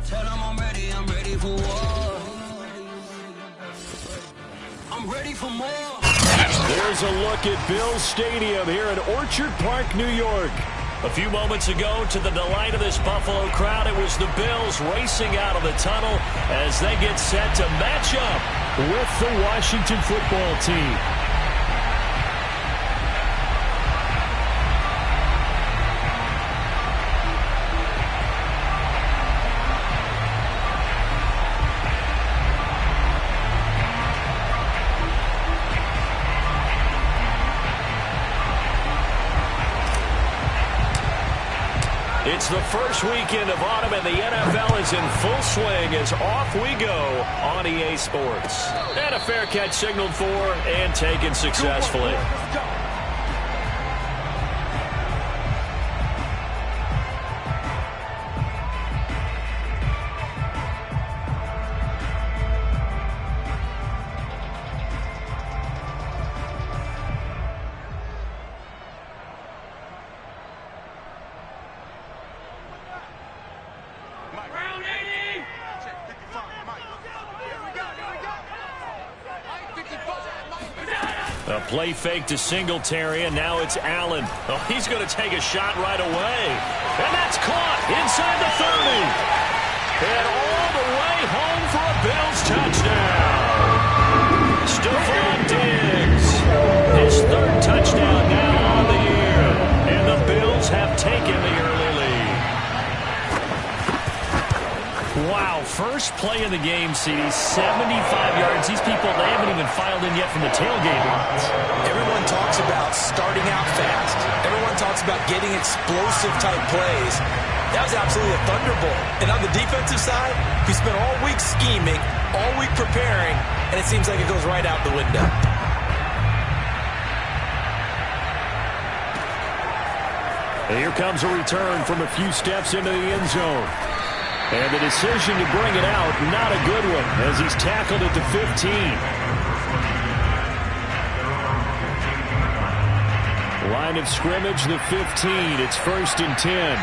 Tell them I'm ready for war. I'm ready for more. There's a look at Bills Stadium here in Orchard Park, New York. A few moments ago, to the delight of this Buffalo crowd, it was the Bills racing out of the tunnel as they get set to match up with the Washington football team. It's the first weekend of autumn, and the NFL is in full swing as off we go on EA Sports. And a fair catch signaled for and taken successfully. A play fake to Singletary, and now it's Allen. Oh, he's going to take a shot right away. And that's caught inside the 30. And all the way home for a Bills touchdown. Stephon Diggs. His third touchdown now on the year. And the Bills have taken the early lead. Wow, first play of the game, CD, 75 yards. These people, they haven't even filed in yet from the tailgate lines. Everyone talks about starting out fast. Everyone talks about getting explosive-type plays. That was absolutely a thunderbolt. And on the defensive side, we spent all week scheming, all week preparing, and it seems like it goes right out the window. And here comes a return from a few steps into the end zone. And the decision to bring it out, not a good one, as he's tackled at the 15. Line of scrimmage, the 15. It's 1st and 10.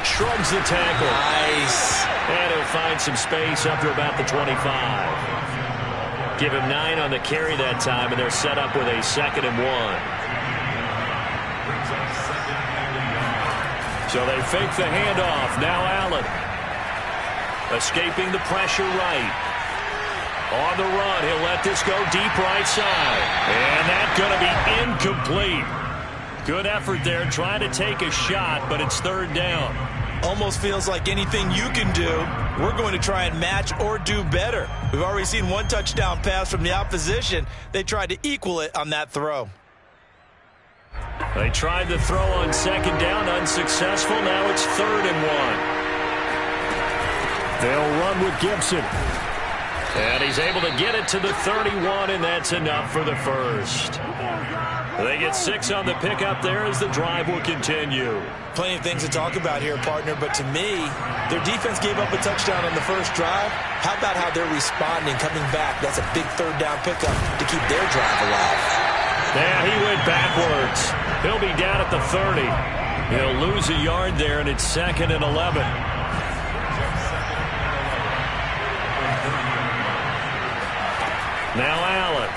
Shrugs the tackle. Nice. And he'll find some space up to about the 25. Give him 9 on the carry that time, and they're set up with a 2nd and 1. So they fake the handoff. Now Allen. Escaping the pressure right. On the run, he'll let this go deep right side. And that's going to be incomplete. Good effort there, trying to take a shot, but it's 3rd down. Almost feels like anything you can do, we're going to try and match or do better. We've already seen one touchdown pass from the opposition. They tried to equal it on that throw. They tried the throw on 2nd down, unsuccessful. Now it's 3rd and 1. They'll run with Gibson. And he's able to get it to the 31, and that's enough for the first. They get 6 on the pickup there as the drive will continue. Plenty of things to talk about here, partner, but to me, their defense gave up a touchdown on the first drive. How about how they're responding, coming back? That's a big 3rd down pickup to keep their drive alive. Yeah, he went backwards. He'll be down at the 30. He'll lose a yard there, and it's 2nd and 11. Now Allen.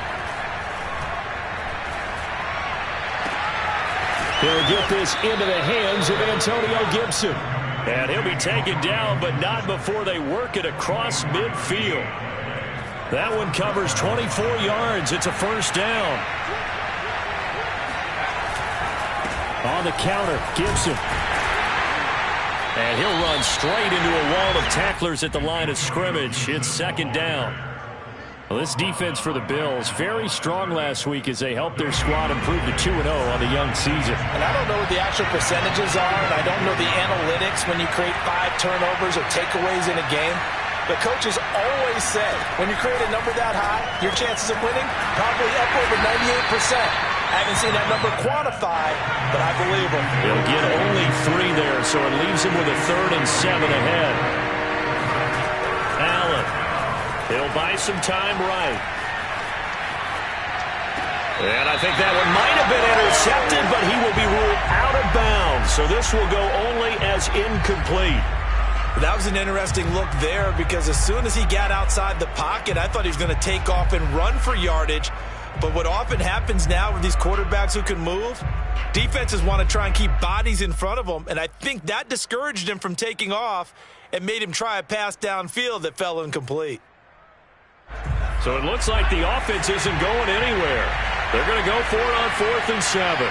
He'll get this into the hands of Antonio Gibson. And he'll be taken down, but not before they work it across midfield. That one covers 24 yards. It's a 1st down. On the counter, Gibson. And he'll run straight into a wall of tacklers at the line of scrimmage. It's 2nd down. Well, this defense for the Bills, very strong last week as they helped their squad improve to 2-0 on the young season. And I don't know what the actual percentages are, and I don't know the analytics when you create 5 turnovers or takeaways in a game. But coaches always say, when you create a number that high, your chances of winning probably up over 98%. I haven't seen that number quantified, but I believe him. He'll get only 3 there, so it leaves him with a 3rd and 7 ahead. Allen. He'll buy some time right. And I think that one might have been intercepted, but he will be ruled so this will go only as incomplete. That was an interesting look there because as soon as he got outside the pocket, I thought he was going to take off and run for yardage. But what often happens now with these quarterbacks who can move, defenses want to try and keep bodies in front of them, and I think that discouraged him from taking off and made him try a pass downfield that fell incomplete. So it looks like the offense isn't going anywhere. They're going to go for it on 4th and 7.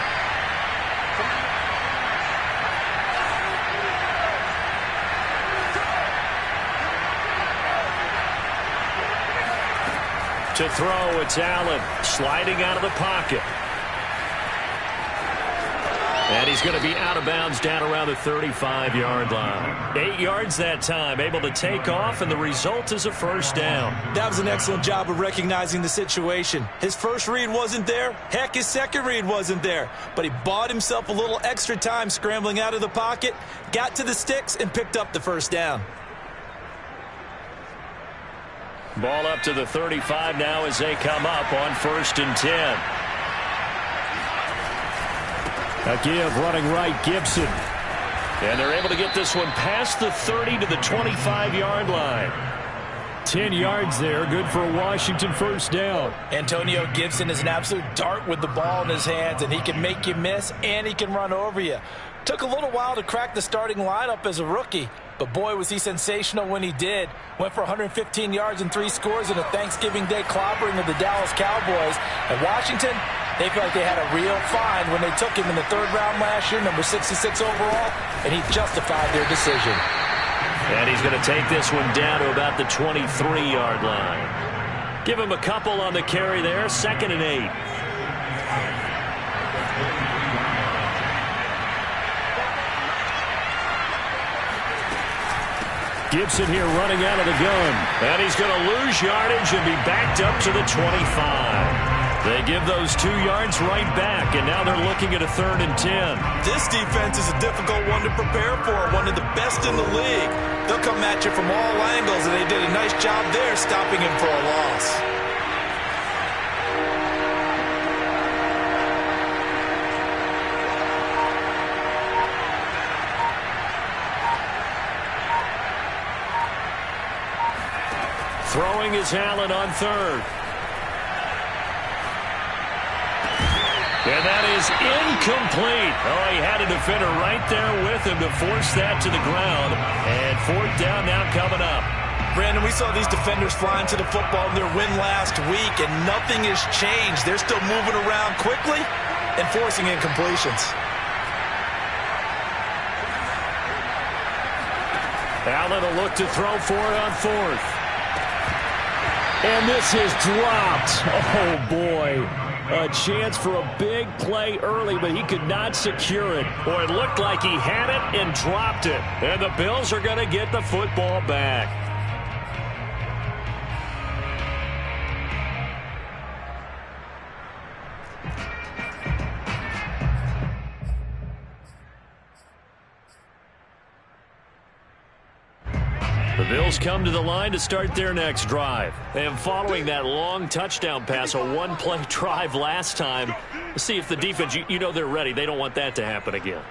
To throw, it's Allen sliding out of the pocket. And he's going to be out of bounds down around the 35-yard line. 8 yards that time, able to take off, and the result is a first down. That was an excellent job of recognizing the situation. His first read wasn't there. Heck, his second read wasn't there. But he bought himself a little extra time scrambling out of the pocket, got to the sticks, and picked up the first down. Ball up to the 35 now as they come up on 1st and 10. A give running right, Gibson. And they're able to get this one past the 30 to the 25-yard line. 10 yards there, good for a Washington first down. Antonio Gibson is an absolute dart with the ball in his hands, and he can make you miss and he can run over you. Took a little while to crack the starting lineup as a rookie, but boy, was he sensational when he did. Went for 115 yards and 3 scores in a Thanksgiving Day clobbering of the Dallas Cowboys. And Washington, they feel like they had a real find when they took him in the 3rd round last year, number 66 overall, and he justified their decision. And he's going to take this one down to about the 23-yard line. Give him a couple on the carry there, 2nd and 8. Gibson here running out of the gun. And he's going to lose yardage and be backed up to the 25. They give those 2 yards right back, and now they're looking at a 3rd and 10. This defense is a difficult one to prepare for, one of the best in the league. They'll come at you from all angles, and they did a nice job there stopping him for a loss. Throwing is Allen on 3rd. And that is incomplete. Oh, he had a defender right there with him to force that to the ground. And 4th down now coming up. Brandon, we saw these defenders flying to the football in their win last week, and nothing has changed. They're still moving around quickly and forcing incompletions. Allen will look to throw for it on 4th. And this is dropped. Oh, boy. A chance for a big play early, but he could not secure it. Boy, it looked like he had it and dropped it. And the Bills are going to get the football back. The Bills come to the line to start their next drive. And following that long touchdown pass, a one-play drive last time, let's see if the defense, you know they're ready. They don't want that to happen again.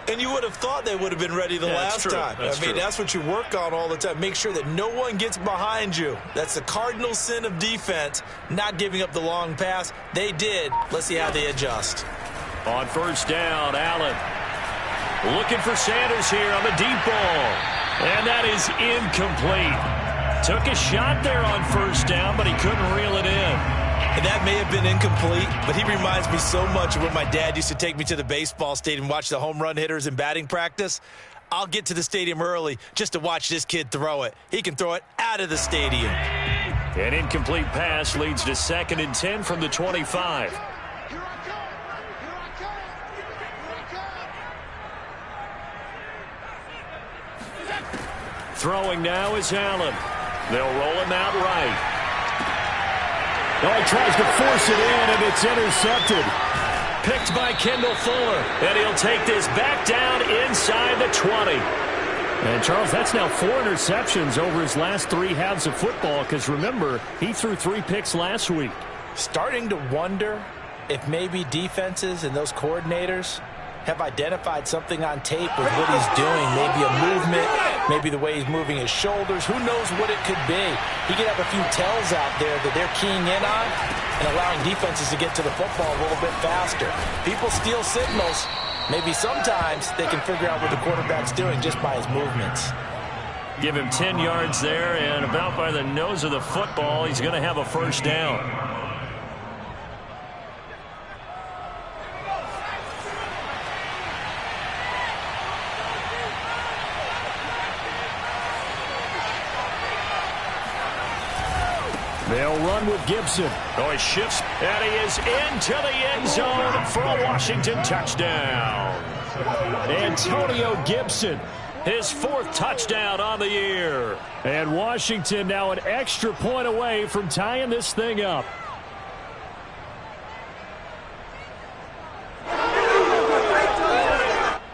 And you would have thought they would have been ready the last time. I mean, that's what you work on all the time. Make sure that no one gets behind you. That's the cardinal sin of defense, not giving up the long pass. They did. Let's see how they adjust. On 1st down, Allen looking for Sanders here on the deep ball. And that is incomplete. Took a shot there on 1st down, but he couldn't reel it in. And that may have been incomplete, but he reminds me so much of when my dad used to take me to the baseball stadium and watch the home run hitters in batting practice. I'll get to the stadium early just to watch this kid throw it. He can throw it out of the stadium. An incomplete pass leads to 2nd and 10 from the 25. Throwing now is Allen. They'll roll him out right. Oh, he tries to force it in, and it's intercepted. Picked by Kendall Fuller. And he'll take this back down inside the 20. And, Charles, that's now 4 interceptions over his last 3 halves of football, because, remember, he threw 3 picks last week. Starting to wonder if maybe defenses and those coordinators have identified something on tape with what he's doing. Maybe a movement, maybe the way he's moving his shoulders. Who knows what it could be? He could have a few tells out there that they're keying in on and allowing defenses to get to the football a little bit faster. People steal signals. Maybe sometimes they can figure out what the quarterback's doing just by his movements. Give him 10 yards there, and about by the nose of the football, he's going to have a first down. They'll run with Gibson. Oh, he shifts, and he is into the end zone for a Washington touchdown. Antonio Gibson, his 4th touchdown on the year. And Washington now an extra point away from tying this thing up.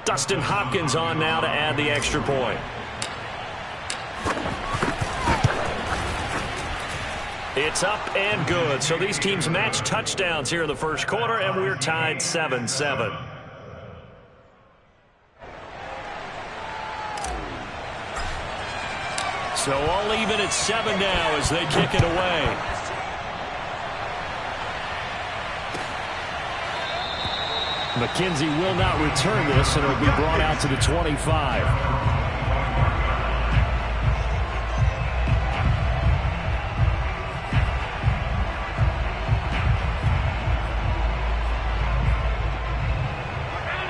Dustin Hopkins on now to add the extra point. It's up and good. So these teams match touchdowns here in the first quarter, and we're tied 7-7. So all even at 7 now as they kick it away. McKenzie will not return this, and it'll be brought out to the 25.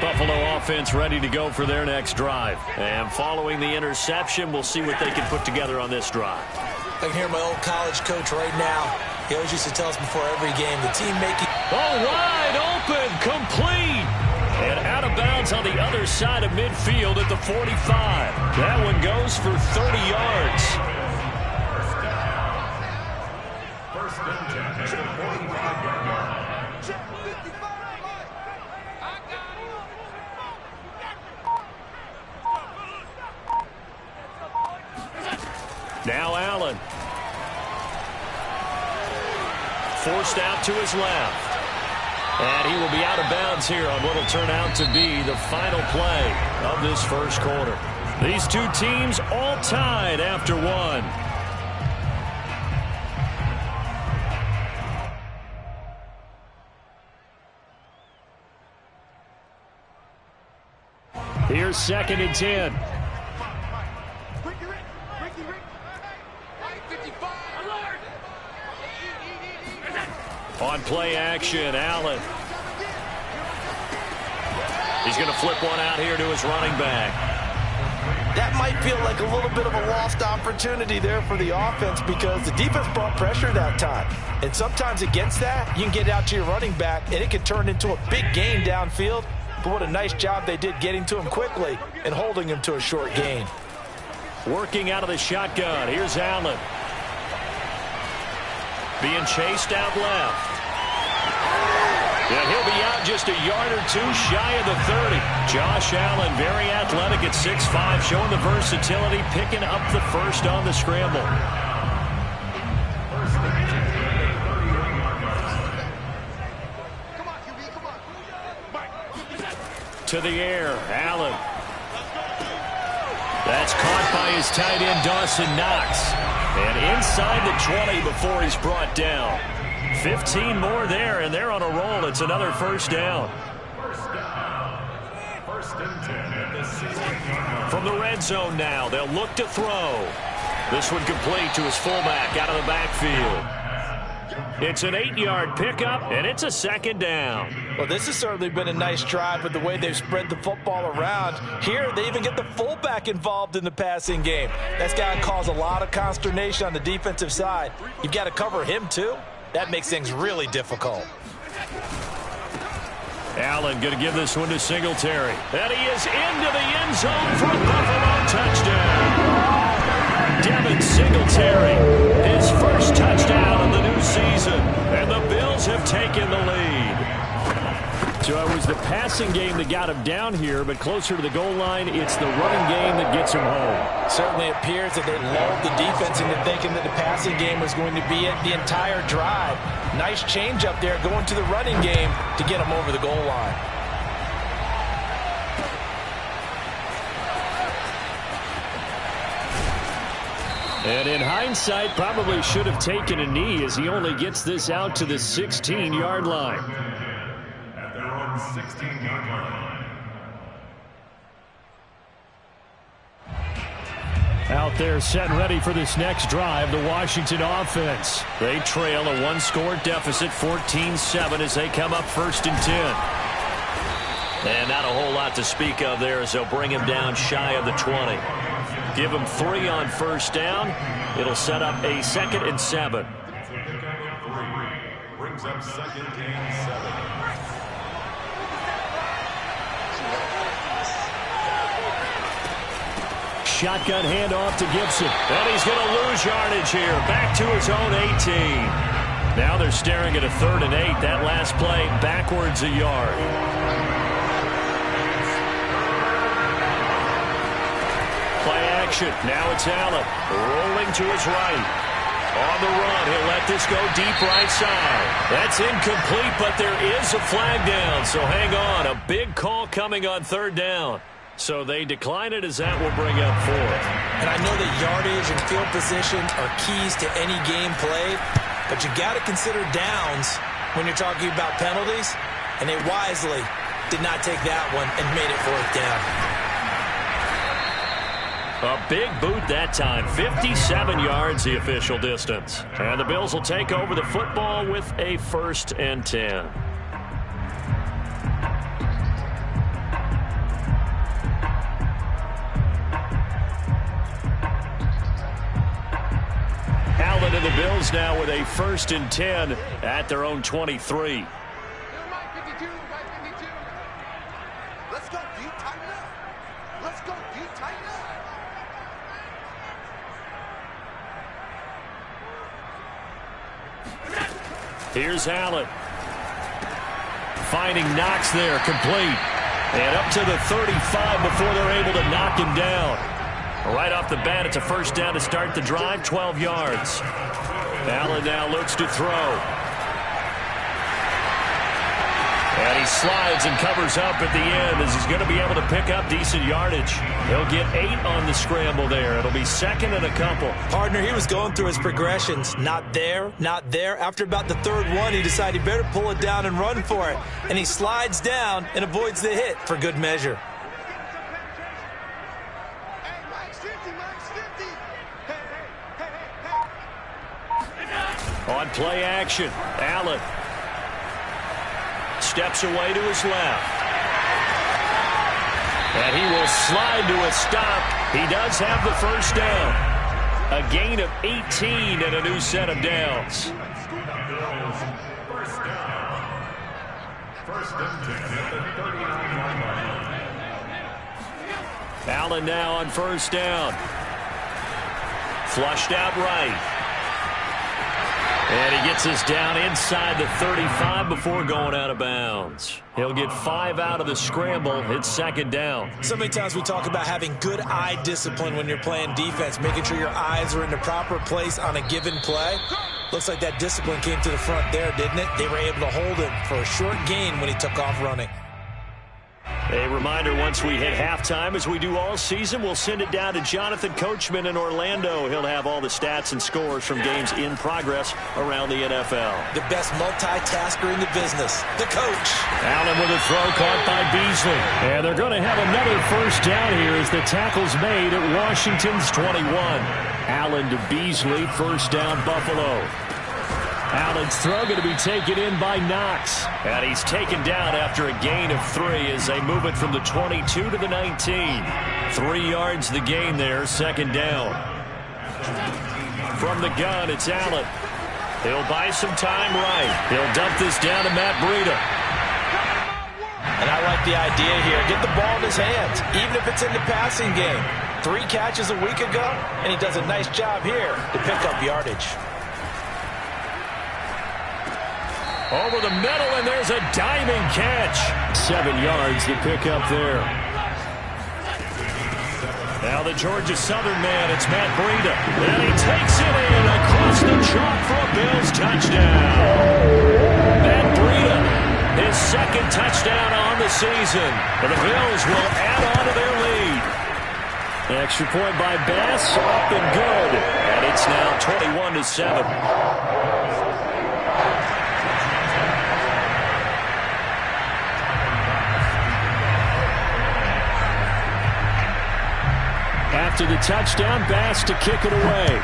Buffalo offense ready to go for their next drive. And following the interception, we'll see what they can put together on this drive. I can hear my old college coach right now. He always used to tell us before every game, the team making... Oh, wide open, complete. And out of bounds on the other side of midfield at the 45. That one goes for 30 yards. First and 10 to the 45-yard line. Now Allen. Forced out to his left. And he will be out of bounds here on what will turn out to be the final play of this first quarter. These two teams all tied after one. Here's 2nd and 10. On play action, Allen. He's going to flip one out here to his running back. That might feel like a little bit of a lost opportunity there for the offense because the defense brought pressure that time. And sometimes against that, you can get out to your running back, and it can turn into a big gain downfield. But what a nice job they did getting to him quickly and holding him to a short gain. Working out of the shotgun. Here's Allen. Being chased out left. And he'll be out just a yard or two shy of the 30. Josh Allen, very athletic at 6'5", showing the versatility, picking up the first on the scramble. To the air, Allen. That's caught by his tight end, Dawson Knox. And inside the 20 before he's brought down. 15 more there, and they're on a roll. It's another first down. First and 10 at the 6-yard line. From the red zone now, they'll look to throw. This one complete to his fullback out of the backfield. It's an 8-yard pickup, and it's a 2nd down. Well, this has certainly been a nice drive with the way they've spread the football around. Here, they even get the fullback involved in the passing game. That's got to cause a lot of consternation on the defensive side. You've got to cover him, too. That makes things really difficult. Allen going to give this one to Singletary. And he is into the end zone for a Buffalo touchdown. Devin Singletary, his first touchdown of the new season. And the Bills have taken the lead. So it was the passing game that got him down here, but closer to the goal line, it's the running game that gets him home. Certainly appears that they lulled the defense into thinking that the passing game was going to be it the entire drive. Nice change up there going to the running game to get him over the goal line. And in hindsight, probably should have taken a knee as he only gets this out to the 16-yard line. At their own 16-yard line. Out there set and ready for this next drive, the Washington offense. They trail a one-score deficit, 14-7, as they come up 1st and 10. And not a whole lot to speak of there as they'll bring him down shy of the 20. Give him 3 on 1st down. It'll set up a 2nd and 7. Brings up 2nd and 7. Shotgun handoff to Gibson. And he's going to lose yardage here. Back to his own 18. Now they're staring at a 3rd and 8. That last play backwards a yard. Play action. Now it's Allen. Rolling to his right. On the run, he'll let this go deep right side. That's incomplete, but there is a flag down. So hang on. A big call coming on 3rd down. So they decline it as that will bring up 4th. And I know that yardage and field position are keys to any game played, but you got to consider downs when you're talking about penalties, and they wisely did not take that one and made it 4th down. A big boot that time. 57 yards the official distance. And the Bills will take over the football with a 1st and 10. Allen and the Bills now with a 1st and 10 at their own 23. Let's go, D, tighten up. Let's go, D, tighten up. Here's Allen. Finding Knox there, complete. And up to the 35 before they're able to knock him down. Right off the bat, it's a 1st down to start the drive, 12 yards. Allen now looks to throw. And he slides and covers up at the end as he's going to be able to pick up decent yardage. He'll get 8 on the scramble there. It'll be 2nd and a couple. Partner, he was going through his progressions. Not there, not there. After about the 3rd one, he decided he better pull it down and run for it. And he slides down and avoids the hit for good measure. On play action, Allen steps away to his left. And he will slide to a stop. He does have the 1st down. A gain of 18 and a new set of downs. 1st down. 1st and 10 at the 39-yard line. Allen now on 1st down. Flushed out right. And he gets us down inside the 35 before going out of bounds. He'll get 5 out of the scramble. It's 2nd down. So many times we talk about having good eye discipline when you're playing defense, making sure your eyes are in the proper place on a given play. Looks like that discipline came to the front there, didn't it? They were able to hold him for a short gain when he took off running. A reminder, once we hit halftime, as we do all season, we'll send it down to Jonathan Coachman in Orlando. He'll have all the stats and scores from games in progress around the NFL. The best multitasker in the business, the coach. Allen with a throw caught by Beasley. And they're going to have another 1st down here as the tackle's made at Washington's 21. Allen to Beasley, 1st down Buffalo. Allen's throw going to be taken in by Knox. And he's taken down after a gain of 3 as they move it from the 22 to the 19. 3 yards the gain there, 2nd down. From the gun, it's Allen. He'll buy some time right. He'll dump this down to Matt Breida. And I like the idea here. Get the ball in his hands, even if it's in the passing game. 3 catches a week ago, and he does a nice job here to pick up yardage. Over the middle, and there's a diving catch. 7 yards to pick up there. Now the Georgia Southern man, it's Matt Breida. And he takes it in across the chalk for a Bills touchdown. Matt Breida, his 2nd touchdown on the season. And the Bills will add on to their lead. Extra point by Bass, up and good. And it's now 21-7. After the touchdown, Bass to kick it away.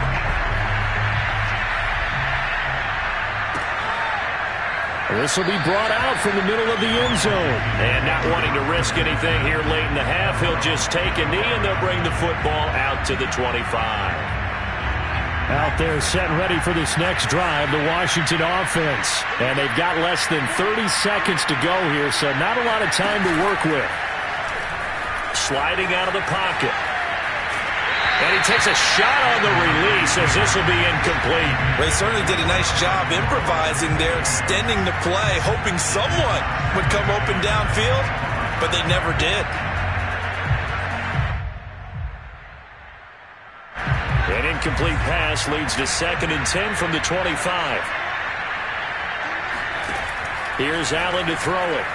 This will be brought out from the middle of the end zone. And not wanting to risk anything here late in the half, he'll just take a knee and they'll bring the football out to the 25. Out there set ready for this next drive, the Washington offense. And they've got less than 30 seconds to go here, so not a lot of time to work with. Sliding out of the pocket. And he takes a shot on the release as this will be incomplete. Well, he certainly did a nice job improvising there, extending the play, hoping someone would come open downfield, but they never did. An incomplete pass leads to 2nd and 10 from the 25. Here's Allen to throw it.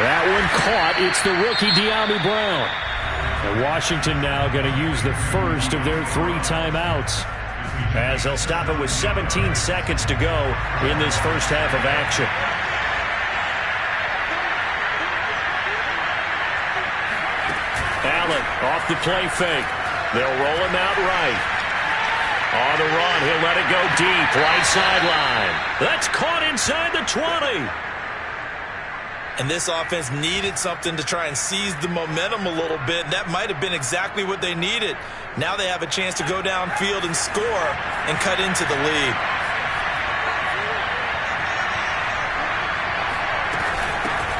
That one caught. It's the rookie De'Ami Brown. And Washington now going to use the first of their 3 timeouts, as they'll stop it with 17 seconds to go in this first half of action. Allen off the play fake. They'll roll him out right. On the run, he'll let it go deep, right sideline. That's caught inside the 20. And this offense needed something to try and seize the momentum a little bit. That might have been exactly what they needed. Now they have a chance to go downfield and score and cut into the lead.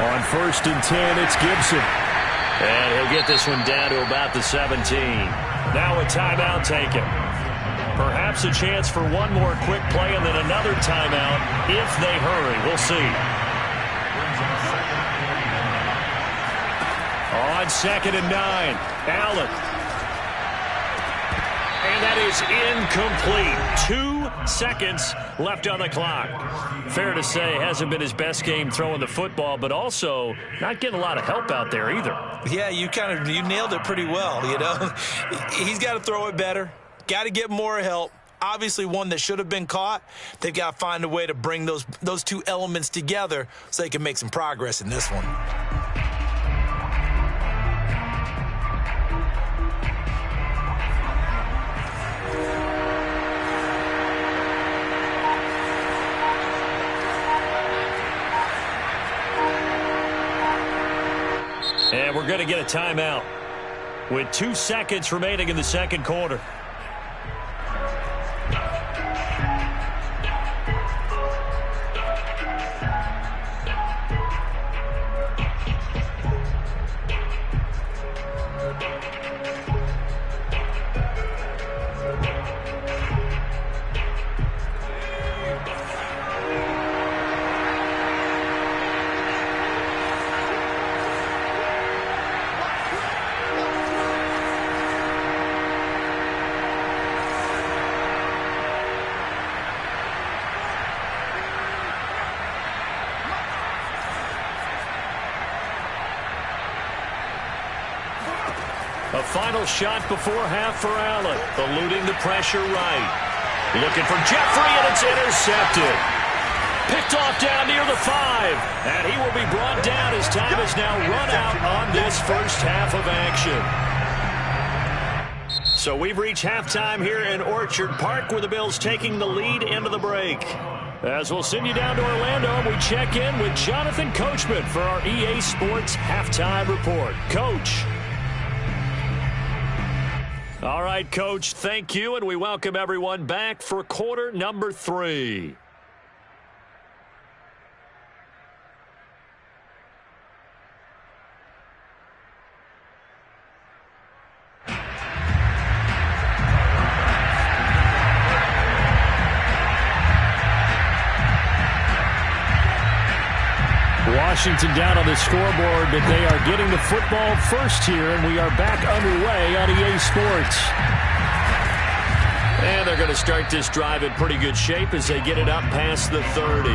On 1st and 10, it's Gibson. And he'll get this one down to about the 17. Now a timeout taken. Perhaps a chance for one more quick play and then another timeout if they hurry. We'll see. On 2nd and 9, Allen. And that is incomplete. 2 seconds left on the clock. Fair to say, hasn't been his best game throwing the football, but also not getting a lot of help out there either. Yeah, you nailed it pretty well, you know. He's got to throw it better. Got to get more help. Obviously one that should have been caught. They've got to find a way to bring those 2 elements together so they can make some progress in this one. And we're going to get a timeout with 2 seconds remaining in the second quarter. A final shot before half for Allen. Eluding the pressure right. Looking for Jeffrey, and it's intercepted. Picked off down near the 5. And he will be brought down as time has now run out on this first half of action. So we've reached halftime here in Orchard Park, where the Bills taking the lead into the break. As we'll send you down to Orlando, and we check in with Jonathan Coachman for our EA Sports Halftime Report. Coach. All right, Coach, thank you, and we welcome everyone back for quarter number 3. Washington down on the scoreboard, but they are getting the football first here, and we are back underway on EA Sports. And they're going to start this drive in pretty good shape as they get it up past the 30.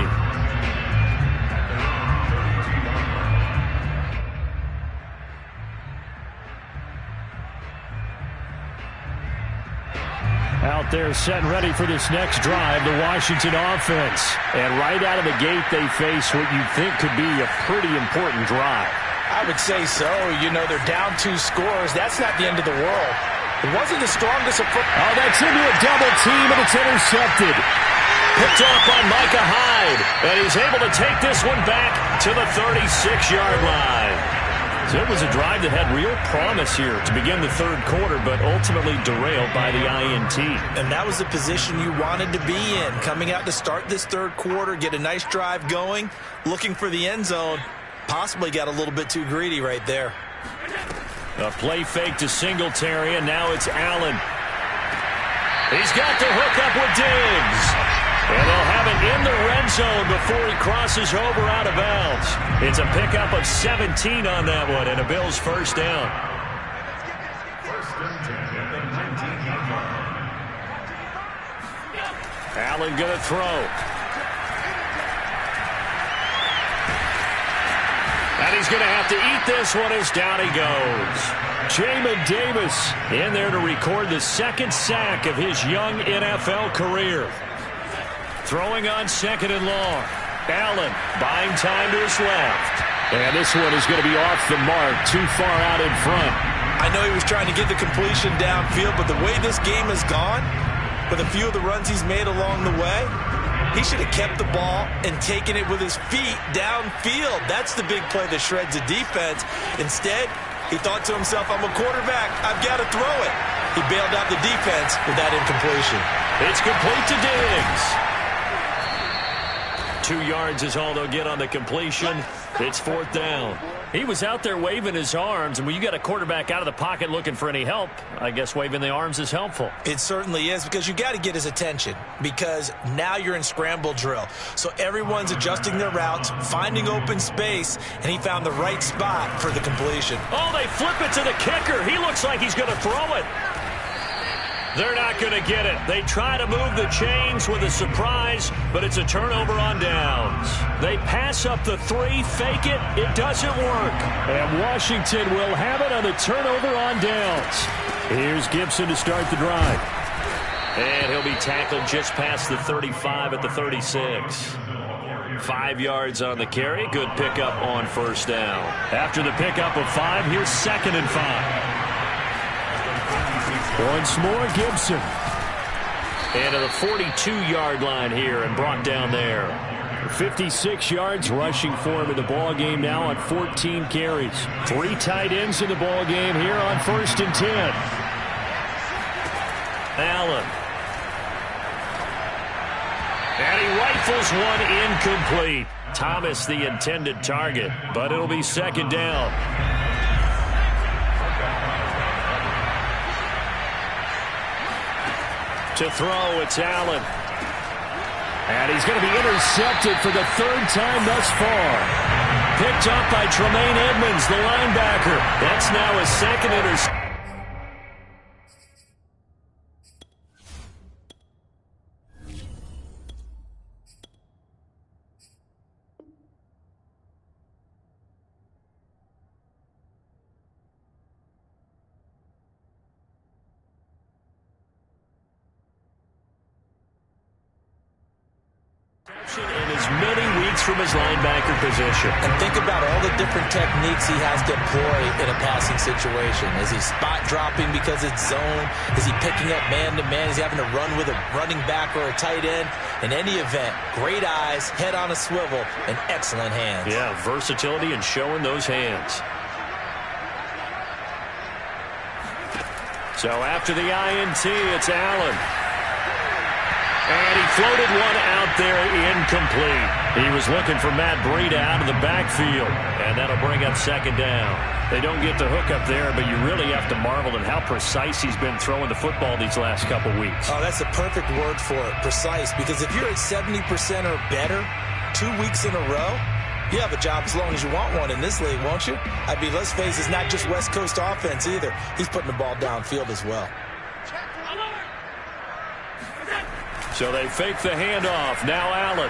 Out there set and ready for this next drive, the Washington offense. And right out of the gate, they face what you think could be a pretty important drive. I would say so. You know, they're down 2 scores. That's not the end of the world. It wasn't the strongest of football. Oh, that's into a double team, and it's intercepted. Picked off by Micah Hyde. And he's able to take this one back to the 36-yard line. So it was a drive that had real promise here to begin the third quarter, but ultimately derailed by the INT. And that was the position you wanted to be in. Coming out to start this third quarter, get a nice drive going, looking for the end zone. Possibly got a little bit too greedy right there. A play fake to Singletary, and now it's Allen. He's got the hook up with Diggs. And they'll have it in the red zone before he crosses over out of bounds. It's a pickup of 17 on that one, and a Bills first down. First and 10 at the 19-yard line. Allen going to throw. And he's going to have to eat this one as down he goes. Jamin Davis in there to record the second sack of his young NFL career. Throwing on second and long. Allen buying time to his left. And this one is going to be off the mark, too far out in front. I know he was trying to get the completion downfield, but the way this game has gone, with a few of the runs he's made along the way, he should have kept the ball and taken it with his feet downfield. That's the big play that shreds the defense. Instead, he thought to himself, I'm a quarterback. I've got to throw it. He bailed out the defense with that incompletion. It's complete to Diggs. 2 yards is all they'll get on the completion. It's fourth down. He was out there waving his arms, and when you got a quarterback out of the pocket looking for any help, I guess waving the arms is helpful. It certainly is, because you got to get his attention, because now you're in scramble drill. So everyone's adjusting their routes, finding open space, and he found the right spot for the completion. Oh, they flip it to the kicker. He looks like he's going to throw it. They're not going to get it. They try to move the chains with a surprise, but it's a turnover on downs. They pass up the 3, fake it. It doesn't work. And Washington will have it on the turnover on downs. Here's Gibson to start the drive. And he'll be tackled just past the 35 at the 36. 5 yards on the carry. Good pickup on first down. After the pickup of 5, here's 2nd and 5. Once more, Gibson. And to the 42-yard line here and brought down there. 56 yards rushing for him in the ball game now on 14 carries. 3 tight ends in the ball game here on 1st and 10. Allen. And he rifles one incomplete. Thomas the intended target, but it'll be 2nd down. To throw, it's Allen. And he's going to be intercepted for the 3rd time thus far. Picked up by Tremaine Edmonds, the linebacker. That's now his 2nd interception. In as many weeks from his linebacker position. And think about all the different techniques he has to employ in a passing situation. Is he spot dropping because it's zone? Is he picking up man-to-man? Is he having to run with a running back or a tight end? In any event, great eyes, head on a swivel, and excellent hands. Yeah, versatility and showing those hands. So after the INT, it's Allen. And he floated one out there incomplete. He was looking for Matt Breida out of the backfield. And that'll bring up 2nd down. They don't get the hook up there, but you really have to marvel at how precise he's been throwing the football these last couple weeks. Oh, that's the perfect word for it, precise. Because if you're at 70% or better 2 weeks in a row, you have a job as long as you want one in this league, won't you? I mean, let's face it, it's not just West Coast offense either. He's putting the ball downfield as well. So they fake the handoff. Now Allen.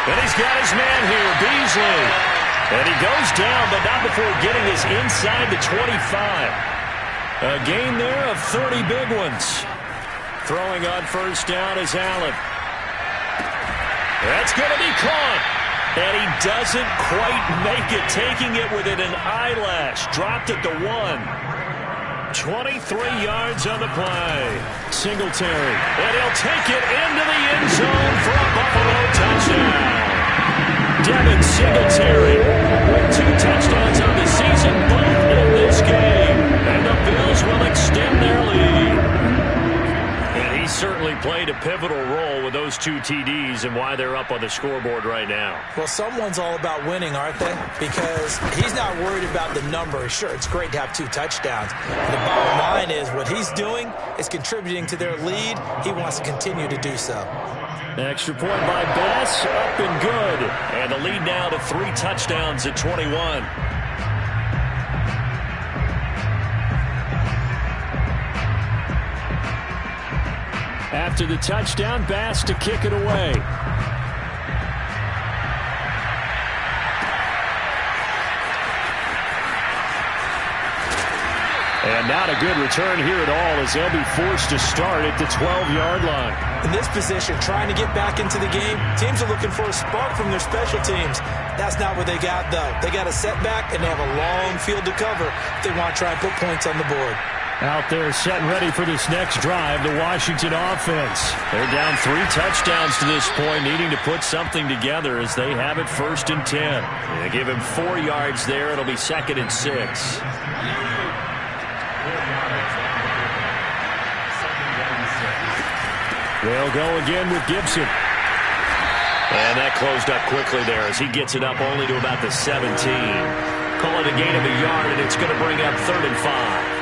And he's got his man here, Beasley. And he goes down, but not before getting this inside the 25. A gain there of 30 big ones. Throwing on first down is Allen. That's going to be caught. And he doesn't quite make it, taking it within an eyelash. Dropped at the 1. 23 yards on the play. Singletary. And he'll take it into the end zone for a Buffalo touchdown. Devin Singletary with 2 touchdowns on the season, both in this game. And the Bills will extend their lead. And he certainly played a pivotal role with those 2 TDs and why they're up on the scoreboard right now. Well, someone's all about winning, aren't they? Because he's not worried about the number. Sure, it's great to have 2 touchdowns. The bottom line is what he's doing is contributing to their lead. He wants to continue to do so. Extra point by Bass, up and good. And the lead now to 3 touchdowns at 21. After the touchdown, Bass to kick it away. And not a good return here at all as they'll be forced to start at the 12-yard line. In this position, trying to get back into the game, teams are looking for a spark from their special teams. That's not what they got, though. They got a setback, and they have a long field to cover if they want to try and put points on the board. Out there set and ready for this next drive, the Washington offense. They're down 3 touchdowns to this point, needing to put something together as they have it 1st and 10. They give him 4 yards there. It'll be 2nd and 6. They'll go again with Gibson. And that closed up quickly there as he gets it up only to about the 17. Call it a gain of a yard, and it's going to bring up 3rd and 5.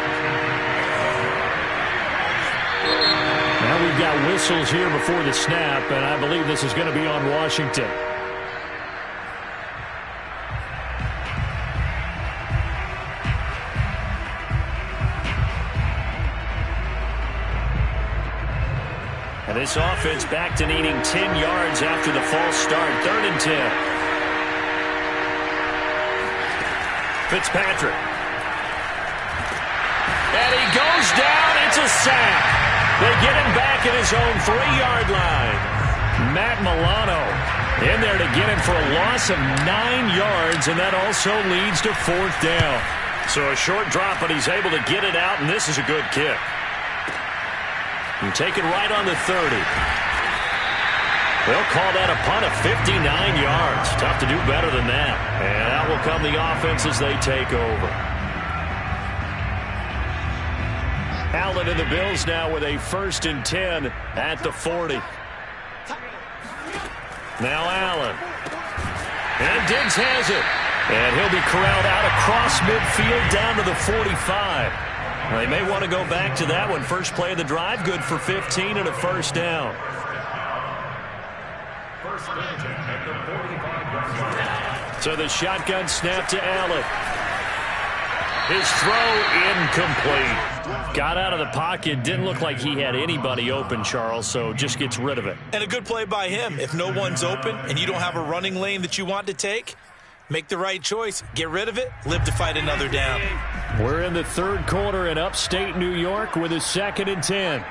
Now we've got whistles here before the snap, and I believe this is going to be on Washington. And this offense back to needing 10 yards after the false start. 3rd and 10. Fitzpatrick. And he goes down. It's a sack. They get him back at his own 3-yard line. Matt Milano in there to get him for a loss of 9 yards, and that also leads to 4th down. So a short drop, but he's able to get it out, and this is a good kick. And take it right on the 30. They'll call that a punt of 59 yards. Tough to do better than that. And out will come the offense as they take over. Allen and the Bills now with a 1st and 10 at the 40. Now Allen. And Diggs has it. And he'll be corralled out across midfield down to the 45. Well, they may want to go back to that one. First play of the drive, good for 15 and a 1st down. 1st and 10 at the 45-yard line. So the shotgun snap to Allen. His throw incomplete. Got out of the pocket. Didn't look like he had anybody open, Charles, so just gets rid of it. And a good play by him. If no one's open and you don't have a running lane that you want to take, make the right choice. Get rid of it. Live to fight another down. We're in the 3rd quarter in upstate New York with a 2nd and 10.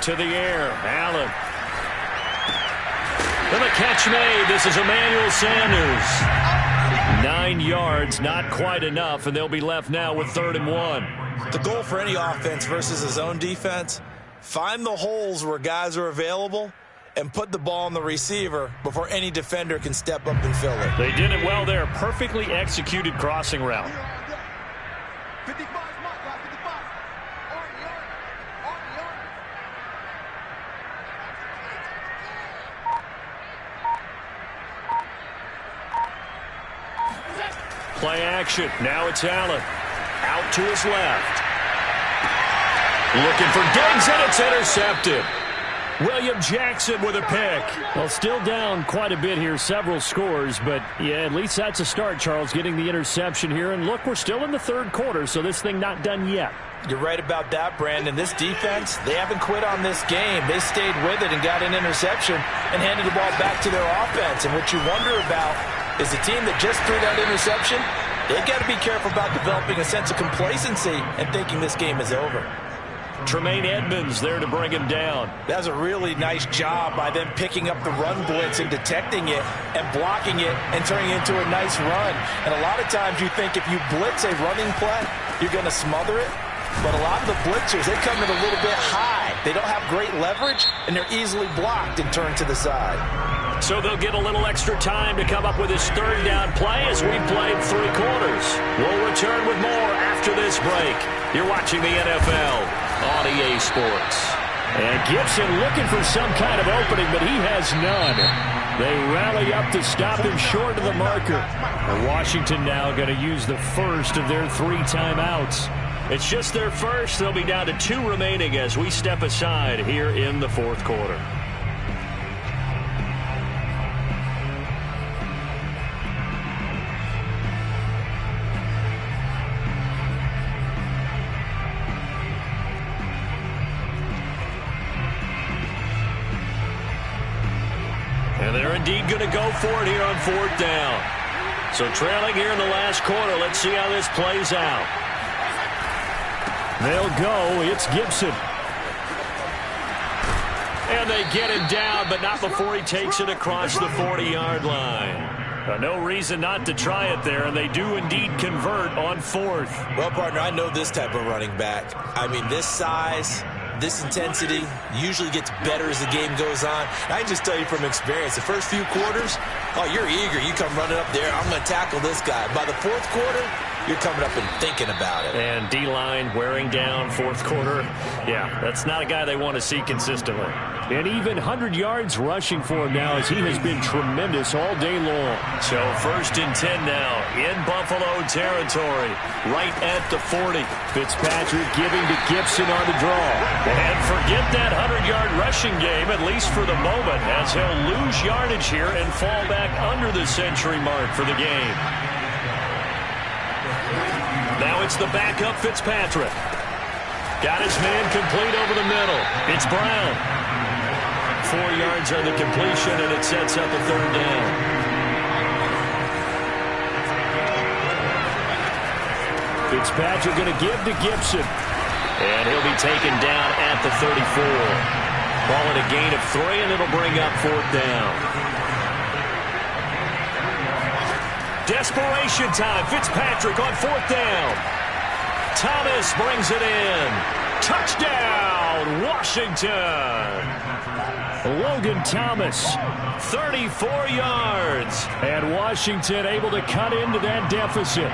To the air, Allen. And the catch made. This is Emmanuel Sanders. 9 yards, not quite enough, and they'll be left now with 3rd and 1. The goal for any offense versus his own defense, find the holes where guys are available and put the ball on the receiver before any defender can step up and fill it. They did it well there. Perfectly executed crossing route. 55, Mike, 55. Play action. Now it's Allen. Out to his left. Looking for Diggs, and it's intercepted. William Jackson with a pick. Well, still down quite a bit here, several scores, but yeah, at least that's a start, Charles, getting the interception here. And look, we're still in the 3rd quarter, so this thing not done yet. You're right about that, Brandon. This defense, they haven't quit on this game. They stayed with it and got an interception and handed the ball back to their offense. And what you wonder about is the team that just threw that interception, they've got to be careful about developing a sense of complacency and thinking this game is over. Tremaine Edmonds there to bring him down. That was a really nice job by them picking up the run blitz and detecting it and blocking it and turning it into a nice run. And a lot of times you think if you blitz a running play, you're going to smother it. But a lot of the blitzers, they come in a little bit high. They don't have great leverage, and they're easily blocked and turned to the side. So they'll get a little extra time to come up with his third down play as we've played 3 quarters. We'll return with more after this break. You're watching the NFL on EA Sports. And Gibson looking for some kind of opening, but he has none. They rally up to stop him short of the marker. And Washington now going to use the first of their 3 timeouts. It's just their first. They'll be down to 2 remaining as we step aside here in the 4th quarter. And they're indeed going to go for it here on 4th down. So trailing here in the last quarter. Let's see how this plays out. They'll go. It's Gibson. And they get him down, but not before he takes it across the 40-yard line. No reason not to try it there, and they do indeed convert on 4th. Well, partner, I know this type of running back. I mean, this size, this intensity usually gets better as the game goes on. I can just tell you from experience, the first few quarters, oh, you're eager. You come running up there, I'm going to tackle this guy. By the 4th quarter, you're coming up and thinking about it. And D-line wearing down 4th quarter. Yeah, that's not a guy they want to see consistently. And even 100 yards rushing for him now as he has been tremendous all day long. So 1st and 10 now in Buffalo territory, right at the 40. Fitzpatrick giving to Gibson on the draw. And forget that 100-yard rushing game, at least for the moment, as he'll lose yardage here and fall back under the century mark for the game. Now it's the backup Fitzpatrick. Got his man complete over the middle. It's Brown. 4 yards on the completion, and it sets up a 3rd down. Fitzpatrick going to give to Gibson. And he'll be taken down at the 34. Ball at a gain of 3, and it'll bring up 4th down. Desperation time. Fitzpatrick on 4th down. Thomas brings it in. Touchdown, Washington. Logan Thomas, 34 yards. And Washington able to cut into that deficit.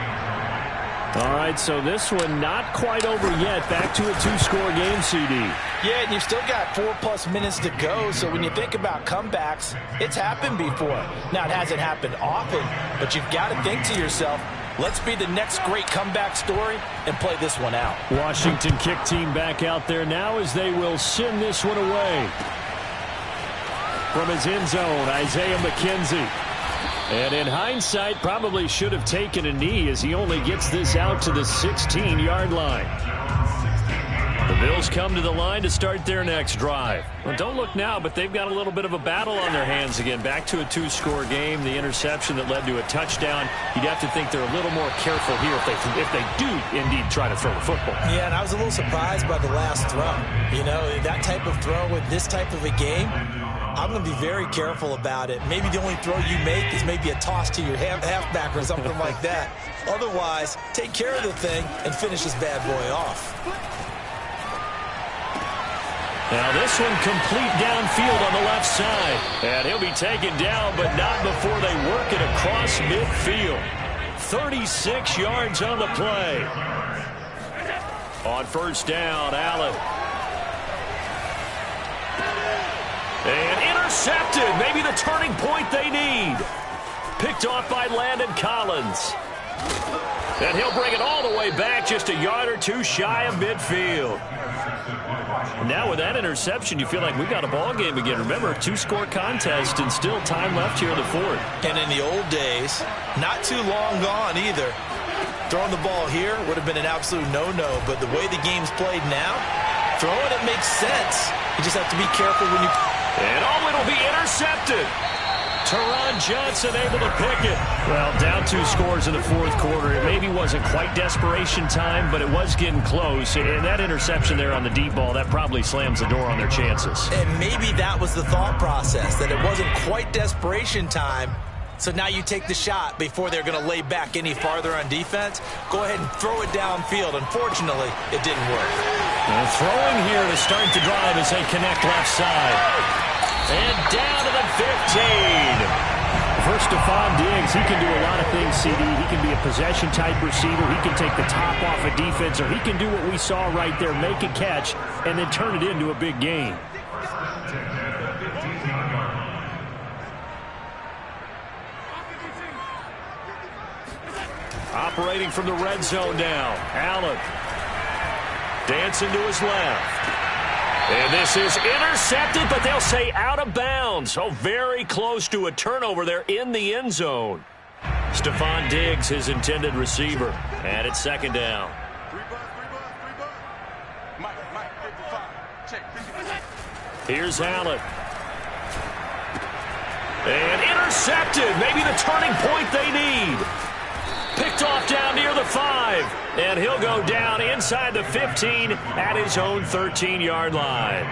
All right, so this one not quite over yet. Back to a 2-score game, CD. Yeah, and you've still got 4+ minutes to go, so when you think about comebacks, it's happened before. Now, it hasn't happened often, but you've got to think to yourself, let's be the next great comeback story and play this one out. Washington kick team back out there now as they will send this one away. From his end zone, Isaiah McKenzie. And in hindsight, probably should have taken a knee as he only gets this out to the 16-yard line. The Bills come to the line to start their next drive. Well, don't look now, but they've got a little bit of a battle on their hands again. Back to a 2-score game. The interception that led to a touchdown. You'd have to think they're a little more careful here if they do indeed try to throw the football. Yeah, and I was a little surprised by the last throw. You know, that type of throw with this type of a game, I'm going to be very careful about it. Maybe the only throw you make is maybe a toss to your halfback or something like that. Otherwise, take care of the thing and finish this bad boy off. Now this one complete downfield on the left side. And he'll be taken down, but not before they work it across midfield. 36 yards on the play. On 1st down, Allen. And intercepted. Maybe the turning point they need. Picked off by Landon Collins. And he'll bring it all the way back just a yard or 2 shy of midfield. Now with that interception, you feel like we got a ball game again. Remember, a 2-score contest and still time left here in the 4th. And in the old days, not too long gone either, Throwing the ball here would have been an absolute no-no, but the way the game's played now, throwing it makes sense. You just have to be careful when you... And it'll be intercepted. Teron Johnson able to pick it. Well, down 2 scores in the fourth quarter. It maybe wasn't quite desperation time, but it was getting close. And that interception there on the deep ball, that probably slams the door on their chances. And maybe that was the thought process, that it wasn't quite desperation time. So now you take the shot before they're going to lay back any farther on defense. Go ahead and throw it downfield. Unfortunately, it didn't work. And throwing here to start the drive as they connect left side. And down to the 15. For Stephon Diggs, he can do a lot of things, CD. He can be a possession-type receiver. He can take the top off a defense, or he can do what we saw right there, make a catch, and then turn it into a big gain. Operating from the red zone now. Allen. Dancing to his left. And this is intercepted, but they'll say out of bounds. So very close to a turnover there in the end zone. Stephon Diggs, his intended receiver. And it's second down. Here's Allen. And intercepted. Maybe the turning point they need. Picked off down near the 5. And he'll go down inside the 15 at his own 13-yard line.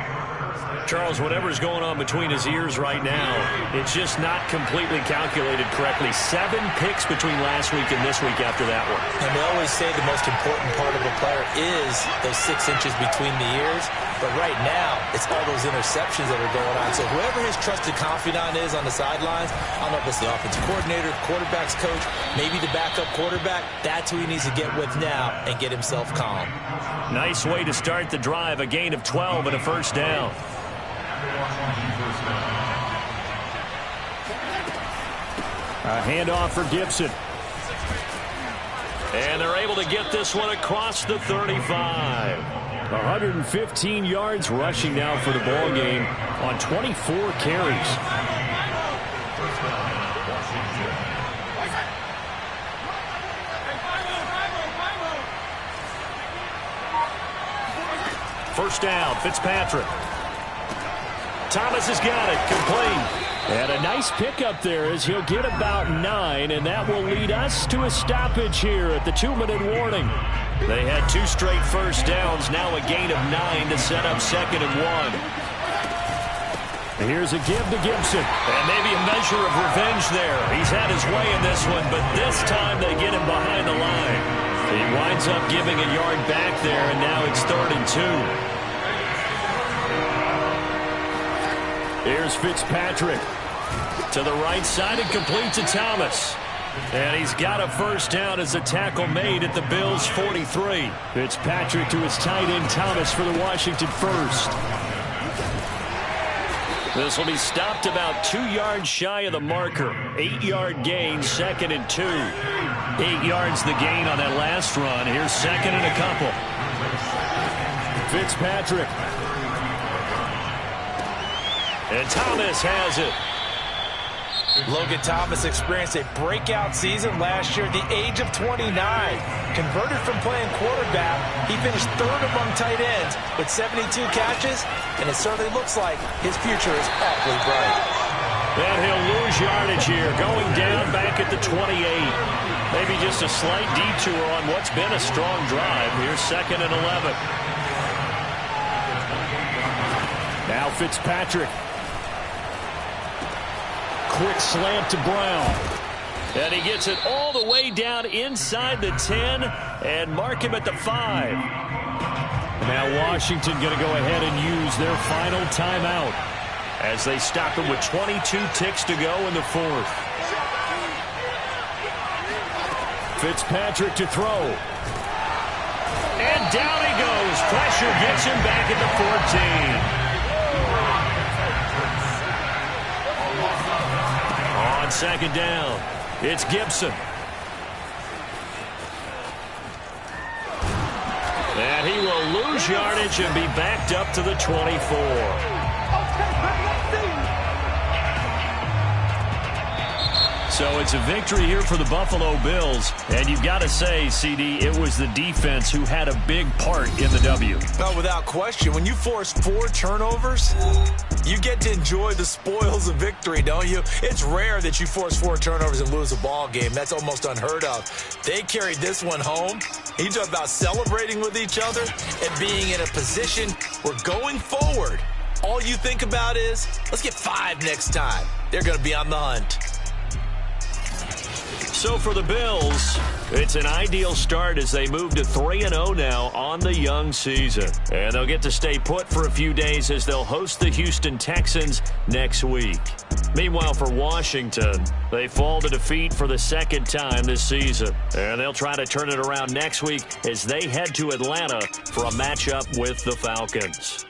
Charles, whatever's going on between his ears right now, it's just not completely calculated correctly. 7 picks between last week and this week after that one. And they always say the most important part of a player is those 6 inches between the ears. But right now, it's all those interceptions that are going on. So whoever his trusted confidant is on the sidelines, I don't know if it's the offensive coordinator, quarterback's coach, maybe the backup quarterback, that's who he needs to get with now and get himself calm. Nice way to start the drive, a gain of 12 and a first down. A handoff for Gibson. And they're able to get this one across the 35. 115 yards rushing now for the ball game on 24 carries. First down, Fitzpatrick. Thomas has got it, complete. And a nice pickup there as he'll get about 9, and that will lead us to a stoppage here at the 2-minute warning. They had 2 straight first downs, now a gain of 9 to set up 2nd and 1. Here's a give to Gibson. And maybe a measure of revenge there. He's had his way in this one, but this time they get him behind the line. He winds up giving a yard back there, and now it's 3rd and 2. Here's Fitzpatrick. To the right side and complete to Thomas. And he's got a first down as the tackle made at the Bills' 43. Fitzpatrick to his tight end Thomas for the Washington first. This will be stopped about 2 yards shy of the marker. 8-yard gain, 2nd and 2. 8 yards the gain on that last run. Here's 2nd and a couple. Fitzpatrick. And Thomas has it. Logan Thomas experienced a breakout season last year at the age of 29. Converted from playing quarterback, he finished 3rd among tight ends with 72 catches, and it certainly looks like his future is awfully bright. And he'll lose yardage here, going down back at the 28. Maybe just a slight detour on what's been a strong drive. Here's 2nd and 11. Now Fitzpatrick. Quick slant to Brown. And he gets it all the way down inside the 10 and mark him at the 5. Now Washington going to go ahead and use their final timeout as they stop him with 22 ticks to go in the 4th. Fitzpatrick to throw. And down he goes. Pressure gets him back at the 14. On 2nd down, it's Gibson. And he will lose yardage and be backed up to the 24. So it's a victory here for the Buffalo Bills. And you've got to say, CD, it was the defense who had a big part in the W. No, without question. When you force 4 turnovers, you get to enjoy the spoils of victory, don't you? It's rare that you force 4 turnovers and lose a ball game. That's almost unheard of. They carried this one home. You talk about celebrating with each other and being in a position where going forward, all you think about is, let's get 5 next time. They're going to be on the hunt. So for the Bills, it's an ideal start as they move to 3-0 now on the young season. And they'll get to stay put for a few days as they'll host the Houston Texans next week. Meanwhile, for Washington, they fall to defeat for the 2nd time this season. And they'll try to turn it around next week as they head to Atlanta for a matchup with the Falcons.